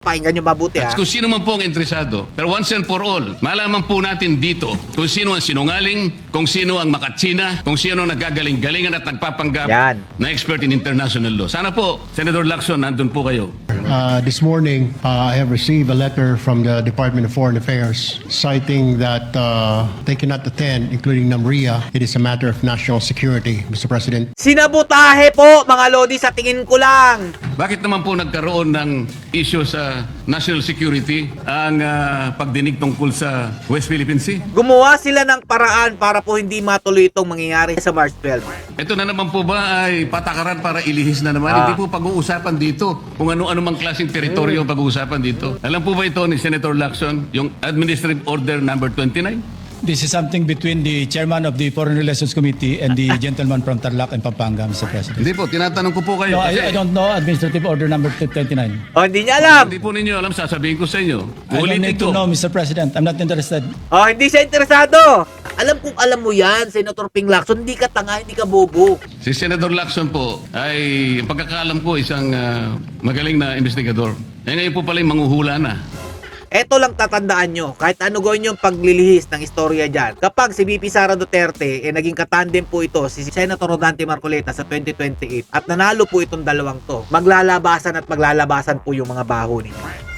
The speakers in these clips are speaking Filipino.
Pakinggan nyo mabuti ha. At kung sino man po ang interesado, pero once and for all, malaman po natin dito kung sino ang sinungaling, kung sino ang makatsina, kung sino ang nagagaling-galingan at nagpapanggap Yan. na expert in international law. Sana po, Senator Lacson, nandun po kayo. This morning, I have received a letter from the Department of Foreign Affairs citing that they cannot attend, including Namria. It is a matter of national security, Mr. President. Sinabotahe po mga lodi sa tingin ko lang. Bakit naman po nagkaroon ng issue sa national security ang pagdinig tungkol sa West Philippine Sea? Gumawa sila ng paraan para po hindi matuloy itong mangyayari sa March 12. Ito na naman po ba ay patakaran para ilihis na naman? Hindi po pag-uusapan dito kung ano-ano mang klaseng teritoryo ang pag-uusapan dito. Alam po ba ito ni Senator Lacson, yung Administrative Order number 29? This is something between the chairman of the Foreign Relations Committee and the gentleman from Tarlac and Pampanga, Mr. President. Hindi po, tinatanong ko po kayo. No, kasi I don't know Administrative Order number 29. O, hindi niya alam. hindi po ninyo alam, sasabihin ko sa inyo. I don't Ulitin need to ko. know, Mr. President. I'm not interested. O, hindi siya interesado. Alam kong alam mo yan, Senator Ping Lacson. Hindi ka tanga, hindi ka bobo. Si Senator Lacson po ay pagkakaalam ko isang magaling na investigador. Eh ngayon po pala yung manghuhula na. Eto lang tatandaan nyo, kahit ano gawin yung paglilihis ng istorya dyan. Kapag si VP Sara Duterte, naging katandem po ito si Senator Rodante Marcoleta sa 2028 at nanalo po itong dalawang to. Maglalabasan at maglalabasan po yung mga baho ninyo.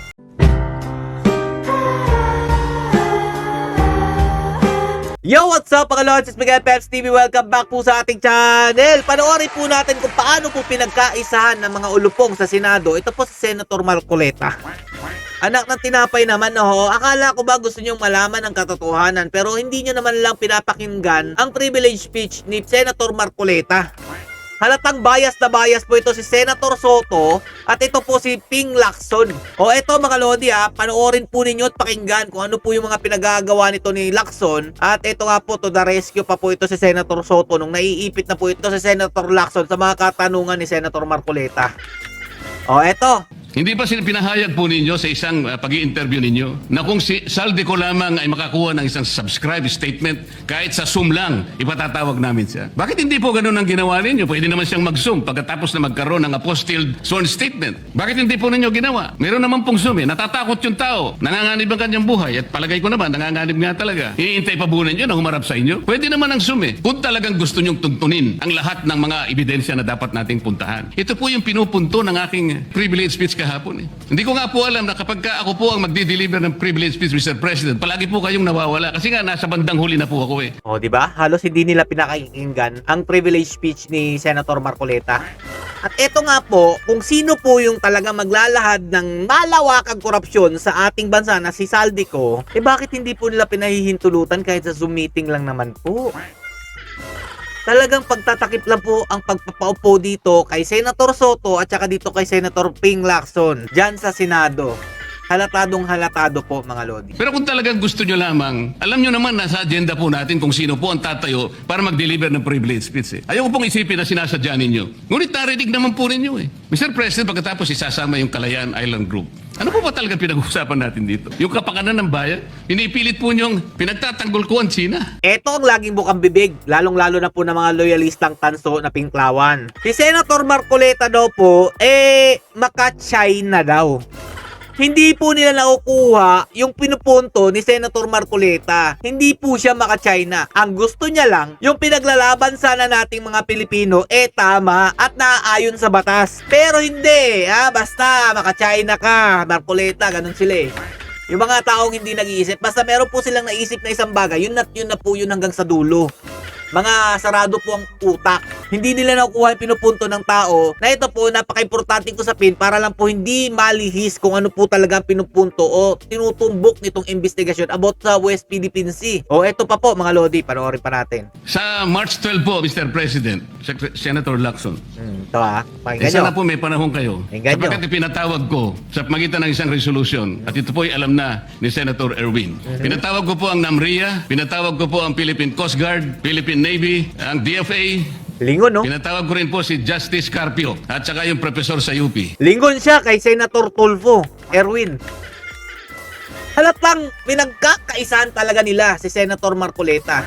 Yo, what's up mga lods? It's Miguel Peps TV. Welcome back po sa ating channel. Panoorin po natin kung paano po pinagkaisahan ng mga ulupong sa Senado. Ito po si Senator Marcoleta. Anak ng tinapay naman, no? Akala ko ba gusto nyong malaman ang katotohanan pero hindi nyo naman lang pinapakinggan ang privilege speech ni Senator Marcoleta. Halatang bias na bias po ito si Senator Soto at ito po si Ping Lacson. O eto mga lodi panoorin po ninyo at pakinggan kung ano po yung mga pinagagawa nito ni Lacson. At ito nga po, to the rescue pa po ito si Senator Soto nung naiipit na po ito si Senator Lacson sa mga katanungan ni Senator Marcoleta. O eto. Hindi ba pinahayag po ninyo sa isang pag-i-interview ninyo na kung si Saldi ko lamang ay makakuha ng isang subscribe statement kahit sa Zoom lang, ipatatawag namin siya? Bakit hindi po ganun ang ginawa ninyo? Pwede naman siyang mag-Zoom pagkatapos na magkaroon ng apostilled sworn statement. Bakit hindi po ninyo ginawa? Meron naman pong Zoom natatakot yung tao, nanganganib ang kanyang buhay at palagay ko naman, nanganganib nga talaga. Iintay pa po ninyo na humarap sa inyo? Pwede naman ang Zoom Kung talagang gusto nyong tuntunin ang lahat ng mga ebidensya na dapat nating puntahan. Ito po yung pinupunto ng aking privilege speech kahapon Hindi ko nga po alam na kapag ako po ang magdi-deliver ng privilege speech, Mr. President, palagi po kayong nawawala kasi nga nasa bandang huli na po ako O di ba? Halos hindi nila pinakikinggan ang privilege speech ni Senator Marcoleta. At eto nga po, kung sino po yung talaga maglalahad ng malawakang korupsyon sa ating bansa na si Saldico, bakit hindi po nila pinahihintulutan kahit sa Zoom meeting lang naman po? Talagang pagtatakip lang po ang pagpapaupo dito kay Senator Soto at saka dito kay Senator Ping Lacson dyan sa Senado. Halatadong halatado po mga lodi. Pero kung talagang gusto nyo lamang, alam nyo naman nasa agenda po natin kung sino po ang tatayo para mag-deliver ng privilege speech Ayaw ko pong isipin na sinasadya ninyo. Ngunit narinig naman po ninyo Mr. President, pagkatapos isasama yung Kalayaan Island Group. Ano po ba talaga pinag-uusapan natin dito? Yung kapakanan ng bayan? Pinipilit po nyong pinagtatanggol ko ang China. Ito ang laging bukang bibig, lalong-lalo na po ng mga loyalistang tanso na Pinklawan. Si Senator Marcoleta daw po, maka-China daw. Hindi po nila nakukuha yung pinupunto ni Senator Marcoleta. Hindi po siya maka-China. Ang gusto niya lang, yung pinaglalaban sana nating mga Pilipino, tama at naaayon sa batas. Pero hindi, basta maka-China ka, Marcoleta, ganun sila Yung mga taong hindi nag-iisip, basta meron po silang naisip na isang bagay, yun na po yun hanggang sa dulo. Mga sarado po ang utak. Hindi nila nakukuha yung pinupunto ng tao na ito po napaka-importante ko sapin para lang po hindi malihis kung ano po talaga pinupunto o tinutumbok nitong investigasyon about sa West Philippine Sea. O eto pa po mga lodi, panoorin pa natin. Sa March 12 po, Mr. President, Senator Lacson. Ito pakinggan nyo. Sana po may panahon kayo. Pakinggan nyo. Sapagkat pinatawag ko sa magitan ng isang resolution at ito po ay alam na ni Senator Erwin. Pinatawag ko po ang NAMRIA, pinatawag ko po ang Philippine Coast Guard, Philippine Navy, ang DFA. Lingon, no? Pinatawag ko rin po si Justice Carpio at saka yung professor sa UP. Lingon siya kay Senator Tulfo, Erwin. Halatang pinagkakaisahan talaga nila si Senator Marcoleta.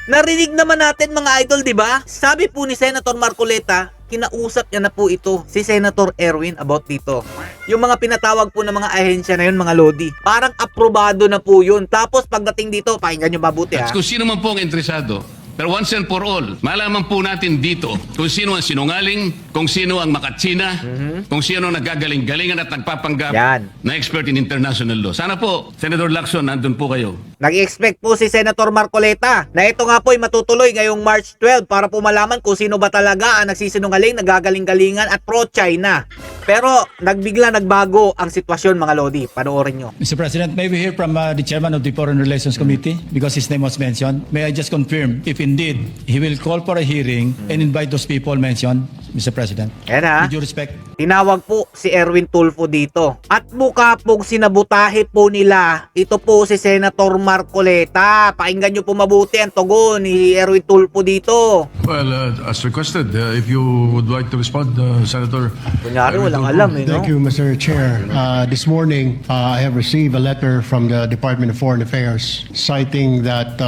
Narinig naman natin mga idol, di ba? Sabi po ni Senator Marcoleta, kinausap niya na po ito, si Senator Erwin, about dito. Yung mga pinatawag po ng mga ahensya na yun, mga Lodi, parang aprobado na po yun. Tapos pagdating dito, pakinggan nyo mabuti ha. At kung sino man po ang interesado, pero once and for all, malaman po natin dito kung sino ang sinungaling, kung sino ang makatsina, kung sino ang nagagaling-galingan at nagpapanggap Yan. na expert in international law. Sana po, Senator Lacson, nandun po kayo. Nag-expect po si Senator Marcoleta na ito nga po ay matutuloy ngayong March 12 para po malaman kung sino ba talaga ang nagsisinungaling, nagagaling-galingan at pro-China. Pero nagbago ang sitwasyon, mga Lodi. Panoorin nyo. Mr. President, may we hear from the chairman of the Foreign Relations Committee because his name was mentioned. May I just confirm if indeed he will call for a hearing and invite those people mentioned, Mr. President? Yan ha. With due respect. Tinawag po si Erwin Tulfo dito. At mukha pong sinabutahe po nila. Ito po si Senator Marcoleta. Pakinggan nyo po mabuti ang tugon ni Erwin Tulfo dito. Well, as requested, if you would like to respond, Senator. Kunyari, walang alam eh, no? Thank you, Mr. Chair. This morning, I have received a letter from the Department of Foreign Affairs citing that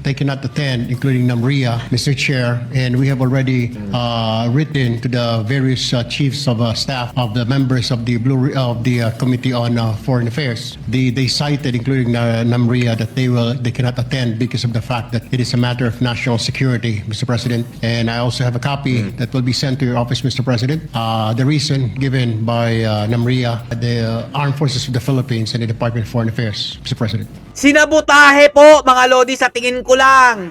they cannot attend, including NAMRIA, Mr. Chair, and we have already written to the various chiefs of staff of the members of the Committee on Foreign Affairs. They cited, including NAMRIA, that they cannot attend because of the fact that it is a matter of national security, Mr. President. And I also have a copy that will be sent to your office, Mr. President. The reason given by NAMRIA, the Armed Forces of the Philippines, and the Department of Foreign Affairs, Mr. President. Sinabotahe po, mga Lodi, sa tingin ko lang.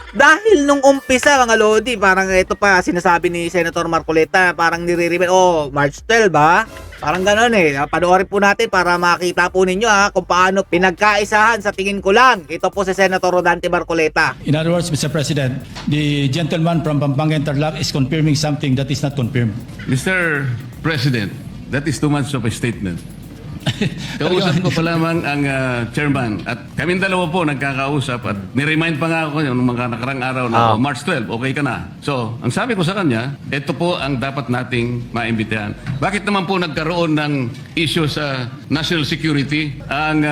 Dahil nung umpisa, mga Lodi, parang ito pa sinasabi ni Senator Marcoleta, parang nire-remind, March 12 ba? Parang gano'n eh. Panoorin po natin para makita po ninyo kung paano pinagkaisahan sa tingin ko lang. Ito po si Senator Rodante Marcoleta. In other words, Mr. President, the gentleman from Pampanga and Tarlac is confirming something that is not confirmed. Mr. President, that is too much of a statement. Kausap ko pa lamang ang chairman at kaming dalawa po nagkakausap at niremind pa nga ako yung mga nakarang araw na March 12, okay ka na. So, ang sabi ko sa kanya, ito po ang dapat nating maimbitahan. Bakit naman po nagkaroon ng issue sa national security ang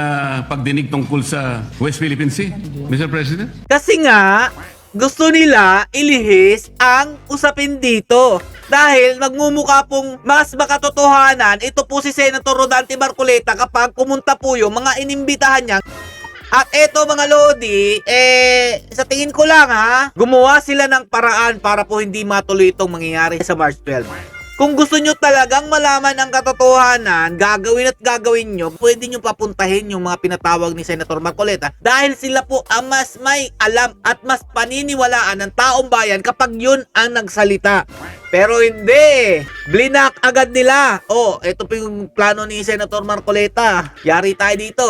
pagdinig tungkol sa West Philippine Sea, Mr. President? Kasi nga, gusto nila ilihis ang usapin dito. Dahil magmumukha pong mas makatotohanan, ito po si Senator Rodante Marcoleta kapag pumunta po yung mga inimbitahan niya. At eto, mga Lodi, sa tingin ko lang gumawa sila ng paraan para po hindi matuloy itong mangyayari sa March 12. Kung gusto nyo talagang malaman ang katotohanan, gagawin at gagawin nyo, pwede nyo papuntahin yung mga pinatawag ni Senator Marcoleta dahil sila po ang mas may alam at mas paniniwalaan ng taong bayan kapag yun ang nagsalita. Pero hindi. Blinak agad nila. Ito po yung plano ni Senator Marcoleta. Yari tayo dito.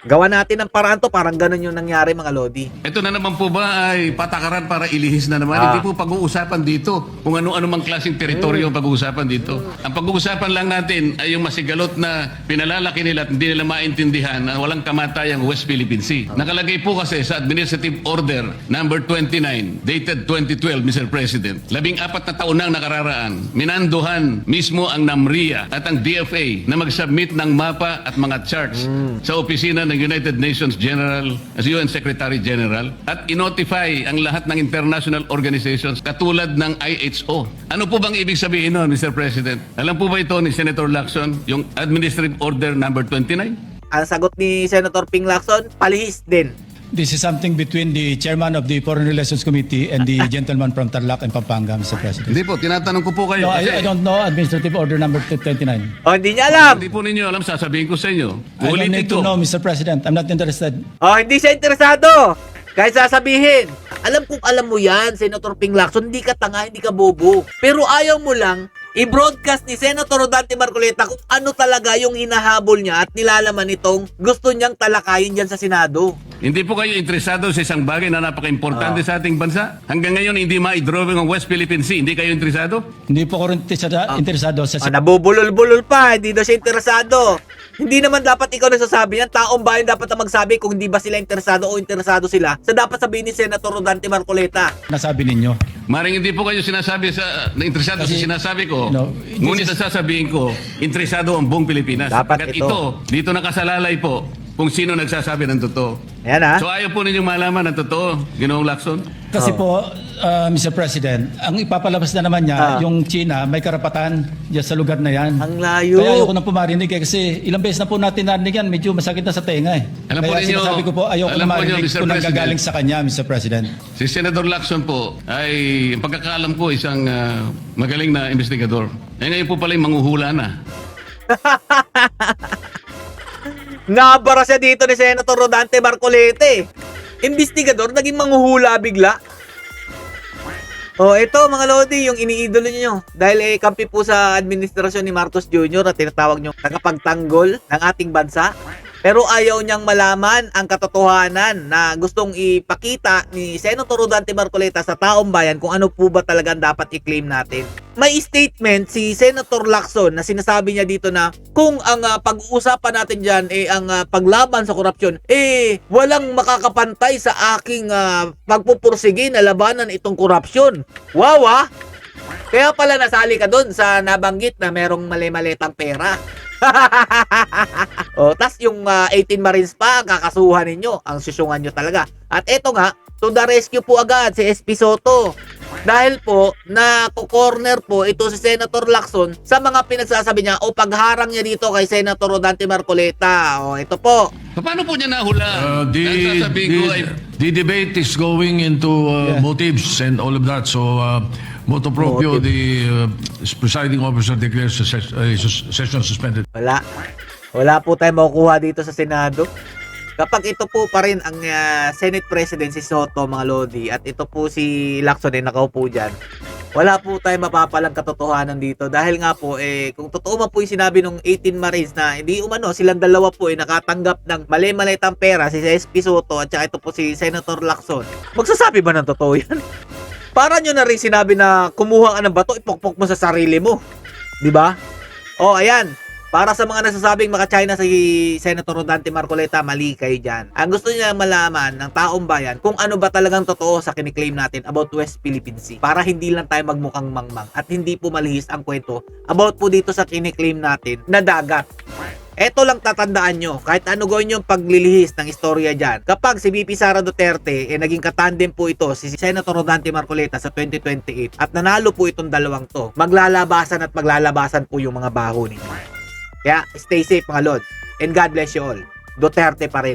Gawa natin ng paraan to. Parang ganun yung nangyari, mga Lodi. Ito na naman po ba ay patakaran para ilihis na naman? Hindi po pag-uusapan dito kung ano-ano mang klaseng teritoryo ang pag-uusapan dito. Ang pag-uusapan lang natin ay yung masigalot na pinalalaki nila at hindi nila maintindihan na walang kamatayang West Philippine Sea. Nakalagay po kasi sa Administrative Order number 29 dated 2012, Mr. President. 14 na taon nang nakararaan, minanduhan mismo ang NAMRIA at ang DFA na mag-submit ng mapa at mga charts sa opisina ng United Nations General as UN Secretary General at inotify ang lahat ng international organizations katulad ng IHO. Ano po bang ibig sabihin nun, Mr. President? Alam po ba ito ni Senator Lacson, yung Administrative Order number 29? Ang sagot ni Senator Ping Lacson, palihis din. This is something between the chairman of the Foreign Relations Committee and the gentleman from Tarlac and Pampanga, Mr. President. Hindi po, tinatanong ko po kayo. No, kasi I don't know Administrative Order number 29. Hindi niya alam. hindi po ninyo alam, sasabihin ko sa inyo. I don't Ulitin need to ko. know, Mr. President. I'm not interested. Hindi siya interesado. Kahit sasabihin. Alam kong alam mo yan, Senator Ping Lacson. Hindi ka tanga, hindi ka bobo. Pero ayaw mo lang i-broadcast ni Senator Rodante Marcoleta kung ano talaga yung hinahabol niya at nilalaman nitong gusto niyang talakayin dyan sa Senado. Hindi po kayo interesado sa isang bagay na napaka-importante sa ating bansa? Hanggang ngayon, hindi ma-drawing ang West Philippine Sea. Hindi kayo interesado? Hindi po ko rin interesado sa Nabubulol-bulol pa, hindi daw siya interesado. Hindi naman dapat ikaw nagsasabi yan. Taong bayan dapat na magsabi kung hindi ba sila interesado o interesado sila. Sa dapat sabihin ni Senator Rodante Marcoleta. nasabi ninyo. Maring hindi po kayo sinasabi na interesado Kasi- sa sinasabi ko. No, Ngunit ang sasabihin ko, interesado ang buong Pilipinas. Dapat Agad ito. dito nakasalalay po kung sino nagsasabi ng totoo. Ayan ha. So ayaw po ninyong malaman ang totoo, Ginoong Lacson? Kasi po, Mr. President, ang ipapalabas na naman niya, yung China, may karapatan dyan sa lugar na yan. Ang layo. Kaya ayoko nang pumarinig kasi ilang beses na po natin narinig yan, medyo masakit na sa tenga eh. Alam po Kaya ninyo- sinasabi ko po, ayoko alam na po ninyo, marinig Mr. kung President. nanggagaling sa kanya, Mr. President. Si Senator Lacson po ay, ang pagkakaalam ko, isang magaling na investigador. Eh ngayon po pala yung manghuhula na. Nabara siya dito ni Senator Rodante Marcolete. Investigador, naging manghuhula bigla. Oh, ito mga Lodi, yung iniidolo niyo. Dahil kampi po sa administrasyon ni Marcos Jr. na tinatawag niyo tagapagtanggol ng ating bansa. Pero ayaw niyang malaman ang katotohanan na gustong ipakita ni Senator Rodante Marcoleta sa taong bayan kung ano po ba talagang dapat i-claim natin. May statement si Senator Lacson na sinasabi niya dito na kung ang pag-uusapan natin dyan ang paglaban sa korupsyon, walang makakapantay sa aking pagpupursige na labanan itong korupsyon. Wow ah! Kaya pala nasali ka doon sa nabanggit na merong mali-malitang pera. Tas yung 18 Marines pa ang kakasuhan ninyo, ang susyungan nyo talaga. At eto nga, to the rescue po agad si SP Soto. Dahil po, na-corner po ito si Senator Lacson sa mga pinagsasabi niya o pagharang niya dito kay Senator Rodante Marcoleta. O, ito po. Paano po niya nahula? Ang sasabihin ko ay, The debate is going into motives and all of that. So, motu proprio, the presiding officer declares the session suspended. Wala. Wala po tayong makukuha dito sa Senado. Kapag ito po pa rin ang Senate President si Soto, mga Lodi, at ito po si Lacson nakaupo dyan, wala po tayong mapapalang katotohanan dito. Dahil nga po, kung totoo man po yung sinabi ng 18 Marines na hindi umano, silang dalawa po nakatanggap ng mali-malitang pera, si SP Soto at saka ito po si Senator Lacson, magsasabi ba ng totoo yan? Para nyo na rin sinabi na kumuha ka ng bato, ipokpok mo sa sarili mo. Di ba? O, ayan. Para sa mga nagsasabing maka-China si Senator Rodante Marcoleta, mali kayo dyan. Ang gusto niya malaman ng taong bayan kung ano ba talagang totoo sa kiniklaim natin about West Philippine Sea. Para hindi lang tayo magmukhang mangmang at hindi po malihis ang kwento about po dito sa kiniklaim natin na dagat. Eto lang tatandaan nyo, kahit ano gawin yung paglilihis ng istorya dyan. Kapag si VP Sara Duterte, naging katandem po ito si Senator Rodante Marcoleta sa 2028 at nanalo po itong dalawang to, maglalabasan at maglalabasan po yung mga baho ninyo. Kaya stay safe mga Lord, and God bless you all. Duterte pa rin.